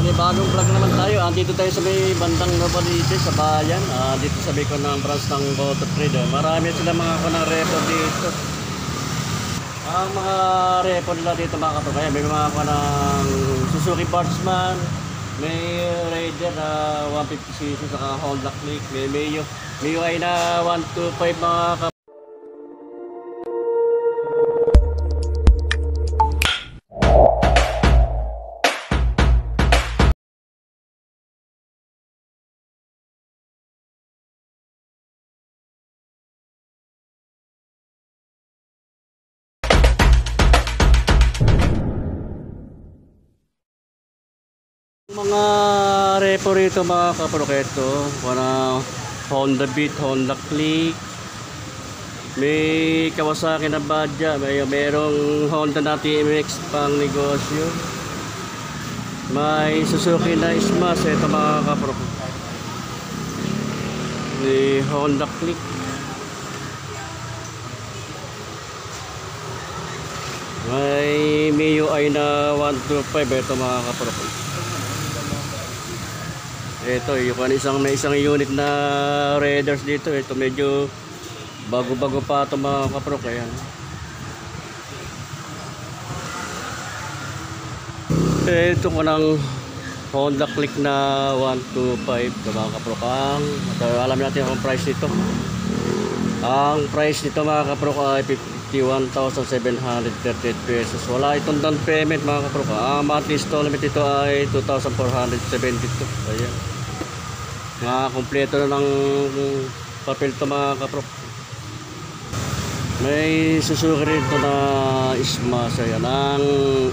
panibagong vlog naman tayo. Dito tayo sa may bandang Novaliches sa bayan. Dito sa may ng branch ng Motor Trader. Marami sila mga kunang repo dito. Ang mga repo nila dito mga kapatid, may mga kunang Suzuki Bartsman, may Raider 150cc, saka Honda Click, may Mio ay na 125 mga kapatid. Mga repo rito mga kaproketo, Honda Beat, Honda Click, may Kawasaki na Badya, merong Honda na TMX pang negosyo, may Suzuki na Smash. Ito mga kaproketo, may Honda Click, may Mio ay na 125. Ito mga kaproketo. Ito, may isang unit na Raiders dito. Ito medyo bago-bago pa ito mga kaprok. Ayan. Ito ko ng Honda Click na 125 ito mga kaprok. Alam natin ang price nito. Ang price nito mga kaprok ay 51,738 pesos. Wala itong down payment mga kaprok. Ang monthly installment ito ay 2,472. Ayan. Kompleto na ng papel ito mga kaprok. May Suzuki rin ito na Smash. Ayan. Ang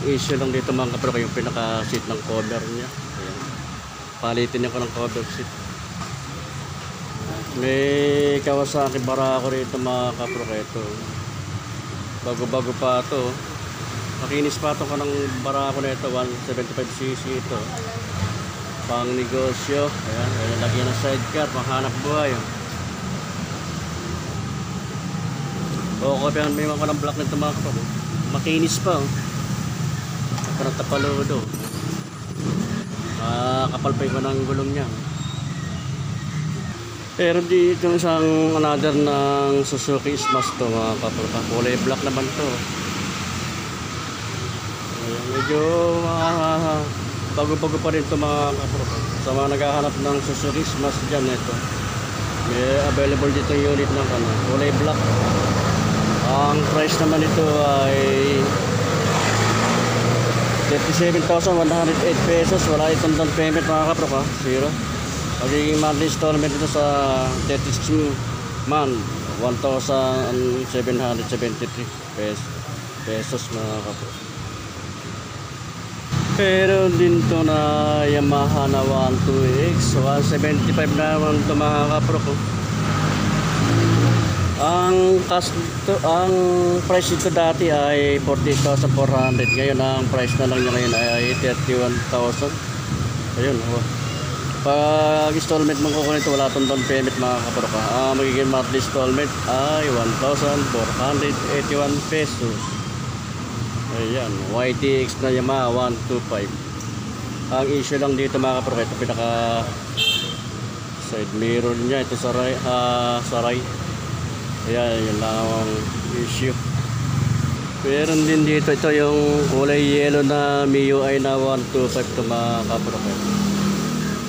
issue lang dito mga kaprok, yung pinaka seat ng cover niya. Ayan. Palitin niya ko ng cover seat. May Kawasaki Barako rito mga kaprok. Ito bago-bago pa ito. Makinis pa ito ka ng Barako na ito. 175cc ito, pang negosyo. Ayan, lagyan ng sidecar, panghanap buhay. Okay, may mga ng block nito mga kapag. Makinis pa. Parang tapaludo. Kapalpay ko ng gulong niya. Pero dito isang another ng Suzuki Smash to mga kapag. Kulay black naman to. Ayan, medyo bago-bago pa rin ito mga kapro. Sa mga naghahanap ng Suzuki Smash dyan, ito may available dito yung unit ng kulay black. Ang price naman ito ay 37,108 pesos. Wala itong down payment mga kapro. Zero. Pagiging monthly installment ito sa 36 month, 1,773 pesos mga kapro. Pero din to na Yamaha na 12X 175 naman ito mga kapro ko. Ang price ito dati ay 40,400. Ngayon ang price na lang niya ngayon ay 31,000. Ayun. Pag installment mo kukunin ito, wala itong down payment mga kapro ka. Magiging monthly installment ay 1,481 pesos. Ayan, YTX na Yamaha 125. Ang issue lang dito mga kapro, ito pinaka side mirror niya, ito saray. Ayan, yun lang ang issue. Pero din dito, ito yung kulay yellow na MIUI na 125 ito mga kapro.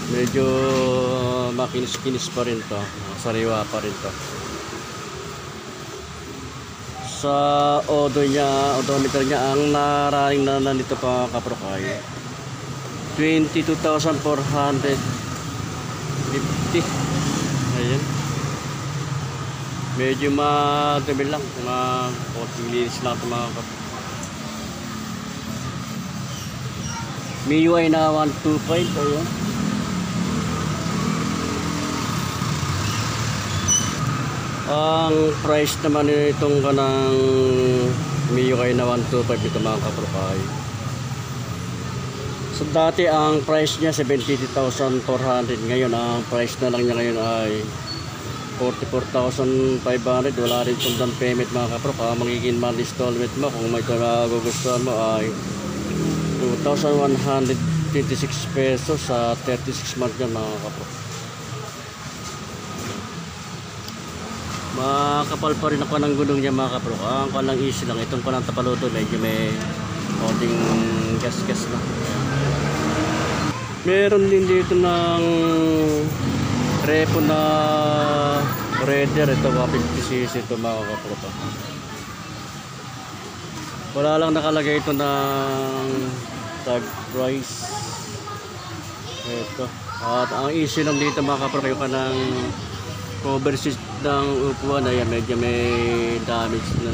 Medyo makinis-kinis pa rin to, sariwa pa rin to. Sa odometer niya, ang nararing na nito pa kapro kay 22,450. Ayan. Medyo madumi lang, mga 40 minutes lang ito mga kapro. MIUI na 125. Ayan. Ang price naman nitong kanang MIUI na 125 ito mga kaprokay. So dati ang price niya 72,400. Ngayon ang price na lang niya ngayon ay 44,500. Wala rin itong down payment mga kaprokay. Magiging monthly installment mo kung may ito na gugustuhan mo ay 2,100 26 pesos sa 36 month yan mga kapro. Makapal pa rin ako ng gulong niya mga kapro. Ang kalang easy lang. Itong palang tapaluto medyo may konting gas-gas na. Meron din dito ng repo na Raider. Ito 150cc ito mga kapro. Wala lang nakalagay ito ng tag price. Ito. At ang easy lang dito mga kapro, kayo ka ng cover sheet ng upuan. Ayan, medyo may damage na.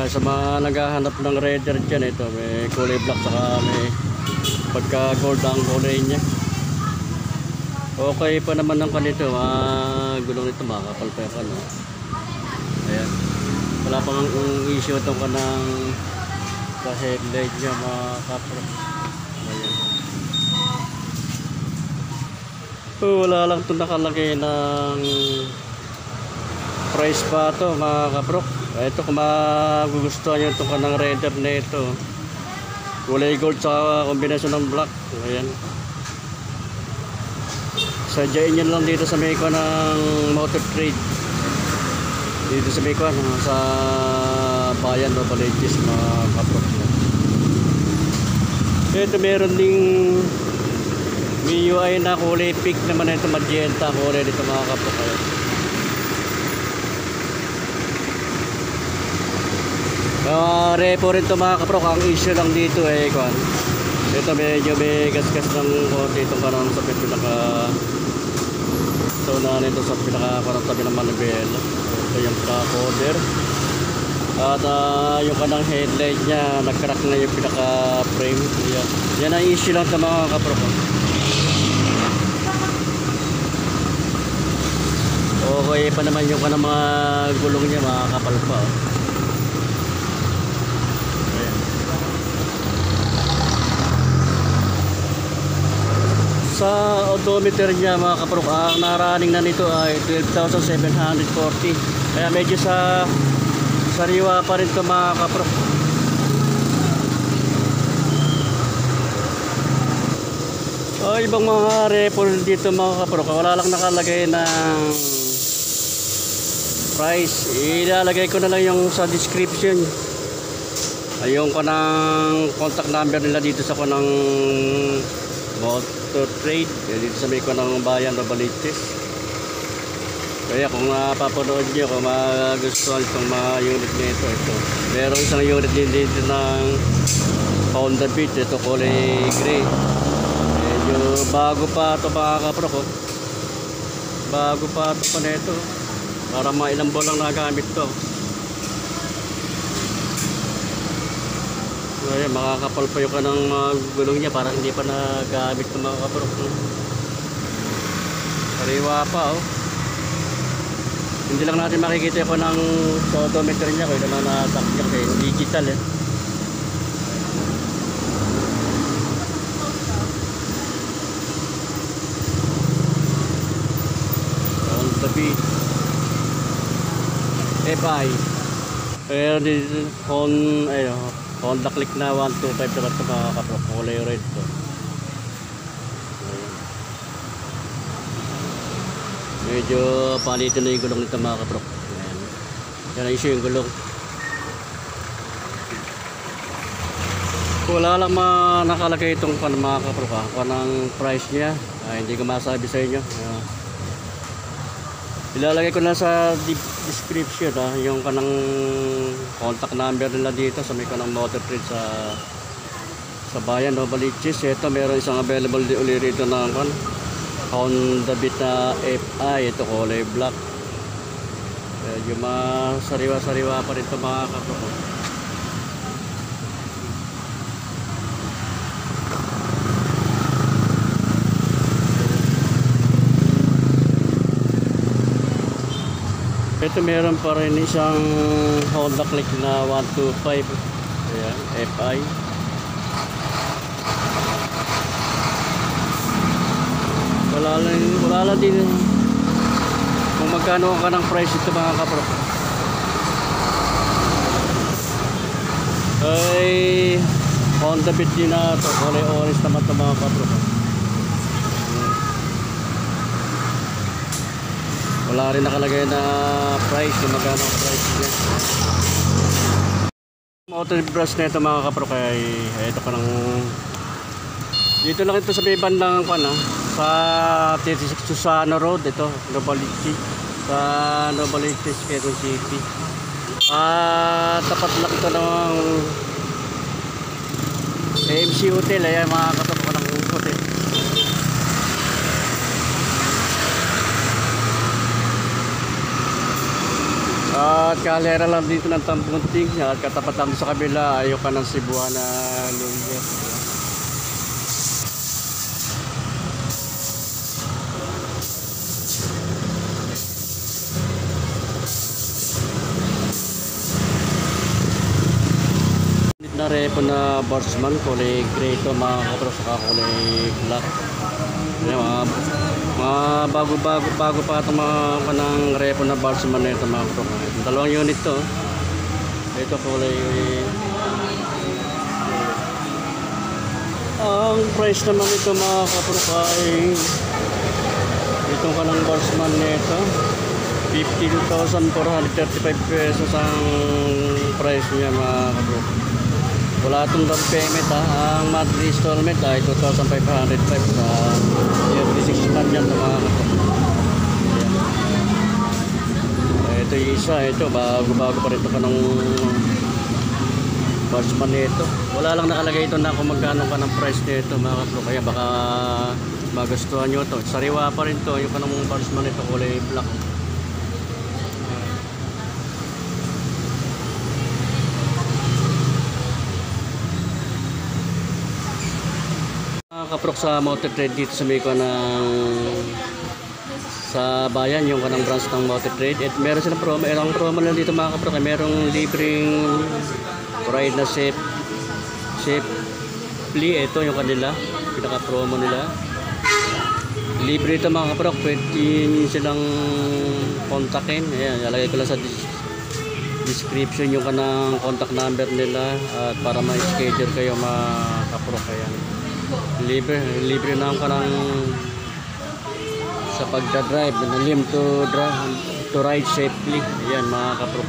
Sa mga naghahanap ng Raider dyan, ito may kulay black saka may pagka gold ang kulay niya. Okay pa naman ng kanito, gulong nito makakapal pa yung ano. Ayan, wala pang issue itong kanang sa headlight niya mga kapro. Ayan. Wala lang ito nakalagay ng price pa ito mga kapro. Ito kung magugustuhan nyo itong kanang Raider na ito, kulay gold sa kombinasyon ng black. Ayan, sadyain nyo lang dito sa may ng Motor Trade, dito sa may sa bayan o Baliches mga kapro. Ito meron ding MIUI na kulay pink naman, ito magenta kulay dito mga kapro. Repo rin ito mga kapro. Ang issue lang dito ito medyo may gas-gas ng konti itong parang sa pinaka na nito sa pinaka parang tabi ng manibela. Ito yung cover at yung kanang headlight nya nag-crack na yung pinaka frame. Yan ang issue lang ito mga kapro. Okay pa naman yung kanang mga gulong nya mga kapal pa. Sa odometer niya mga kapro, ang naraning na nito ay 12,740. Kaya medyo sa sariwa pa rin ito mga kapro. Ibang mga repo dito mga kapro, wala lang nakalagay ng price. Ilalagay ko na lang yung sa description. Ayun ko ng contact number nila dito sa kanang Motor Trade dito sa may ng bayan o Baliches. Kaya kung napapanood nyo, kung magustuhan itong mga unit nito, ito meron isang unit din dito ng Honda Beat. Ito kulay gray, medyo bago pa ito mga kapro ko. Bago pa ito pa nito, para mga ilang buwan lang nagamit ito. Ayan, makakapal pa yung kanang gulong niya, parang hindi pa nagamit ng mga kapro. Sariwa pa Hindi lang natin makikita yung kanang sa odometer niya kung ilan na natak niya kasi digital on the beat FI. Pero dito Honda Click na 125 naman ito mga kapro, kulay red to. Medyo palitin na yung gulong nito mga kapro. Yan ang issue yung gulong. Wala lang nakalagay itong mga kapro kung anong price niya. Hindi ko masabi sa inyo. Ilalagay ko na sa description yung kanang contact number nila dito sa may kanang Motor Trade sa bayan o Baliches. Ito meron isang available di uli rito ng Honda Beat na FI. Ito kulay black. Yung sariwa-sariwa pa rin ito mga kapro. Ito meron pa rin isang Honda Click na 125. Ayan, FI. Wala lang din kung magkano ka ng price ito mga kapro. Ay Honda Beat din na ito. Kulay orange naman ito mga kapro. Wala rin nakalagay na price kung magkano ang price niya. Motor brush na ito mga kapro. Kaya ito pa ng dito lang ito sa may bandang sa 36 Susano Road. Ito Novaliches sa Novaliches, Quezon City. Tapat lang ito ng AMC Hotel. Ayan mga kapro ng hotel. At kalera lang dito ng Tambunting at katapat lang sa kabila ayaw ka ng Cebuana Luya. Na repo na Borsman, kulay gray ito mga kapro, saka kulay black. Ayan, mga bago pa itong mga kanang repo na Borsman na ito mga kapro. Dalawang unit to. Ito kulay ang price naman ito mga kapro ay itong kanang Borsman na ito 15,435 pesos ang price niya mga kapro. Wala itong down payment ha. Ang monthly installment ay 2,505 sa every 6 months yan mga kapro. Ito yung isa, ito bago pa rin ito pa ng Borsman nito. Wala lang nakalagay ito na kung magkano ka ng price nito mga kapro, kaya baka magustuhan nyo ito. Sariwa pa rin ito, yung kanong Borsman nito kulay black. Mga kaprok sa Motor Trade dito sa Miko ng sa bayan, yung kanang branch ng Motor Trade. At meron silang promo, ilang promo lang dito mga kaprok. Merong libreng ride na safely. Ito yung kanila pinaka promo nila. Libre ito mga kaprok, pwede silang kontakin. Ayan, lalagay ko lang sa description yung kanang contact number nila at para ma-schedule kayo mga kaprok. Ayan, libre na ang kanang sa pagdadrive, nalim to ride safely. Ayan mga kaprok.